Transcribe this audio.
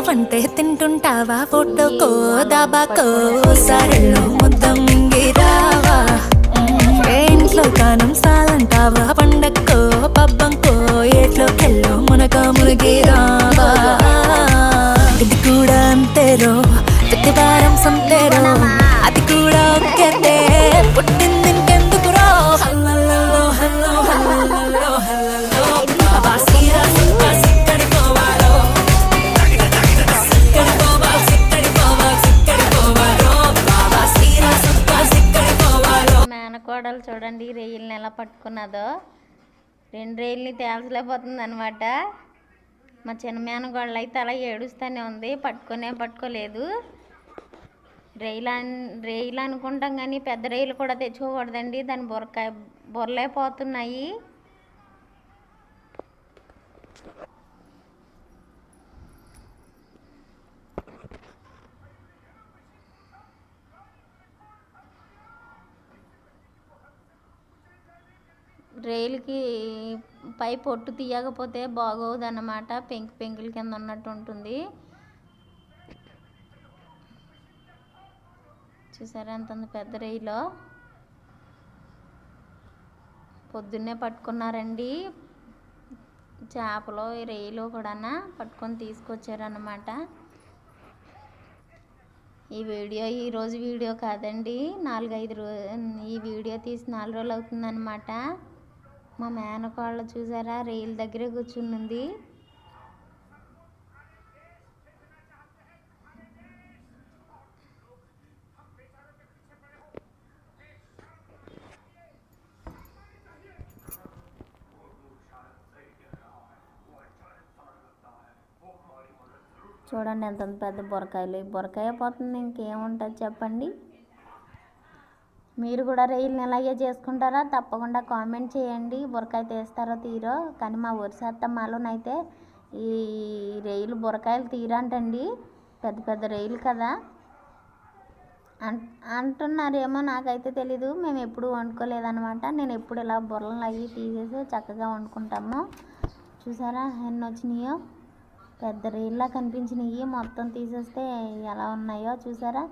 వంటే తింటుంటావా ఫోటోకో దాబాకో సరళో ముద్ద మింగిరావా ఇంట్లో కానం సాలంటావా పండక్కో పబ్బంకో ఏట్లోకెళ్ళో మునక మునిగిరావా ఇది కూడా అంతేరో ప్రతి వారం సంతేరో అది కూడా ఒక్కటే పుట్టింది ఇంకెందుకురో హల్లో హల్లో హల్లో హల్లో బాబా సీరా కోడలు చూడండి రేయిల్ని ఎలా పట్టుకున్నదో 2 రేయిల్ని తేల్చలేకపోతుంది అనమాట. మా చిన్న మేనగోడలు అయితే అలా ఏడుస్తూనే ఉంది, పట్టుకోలేదు. రేయిలు అనుకుంటాం కానీ పెద్ద రేయిలు కూడా తెచ్చుకోకూడదండి, దాని బొరలే పోతున్నాయి. రైలుకి పై పొట్టు తీయకపోతే బాగోదన్నమాట, పెంకుల కింద ఉన్నట్టు ఉంటుంది. చూసారా ఎంత పెద్ద రైలు పొద్దున్నే పట్టుకున్నారండి. చేపలు రైలు కూడా పట్టుకొని తీసుకొచ్చారన్నమాట. ఈరోజు వీడియో కాదండి, 4-5 ఈ వీడియో తీసి 4 రోజులు అవుతుందన్నమాట. మా మేనకోళ్ళ చూసారా రైలు దగ్గరే కూర్చుంది. చూడండి ఎంత పెద్ద బొరకాయలు, బొరకాయ పోతుంది ఇంకేముంటుంది చెప్పండి. మీరు కూడా రైలుని ఎలాగే చేసుకుంటారా తప్పకుండా కామెంట్ చేయండి. బొరకాయ తీస్తారో తీరో కానీ మా వరిసత్తమ్మలోనైతే ఈ రైలు బొరకాయలు తీరంటండి, పెద్ద రైలు కదా అంటున్నారేమో, నాకైతే తెలీదు. మేము ఎప్పుడు వండుకోలేదన్నమాట. నేను ఎప్పుడు ఇలా బొరలు అవి తీసేసి చక్కగా వండుకుంటాము. చూసారా ఎన్ని వచ్చినాయో, పెద్ద రైల్లా కనిపించినాయి. మొత్తం తీసేస్తే ఎలా ఉన్నాయో చూసారా.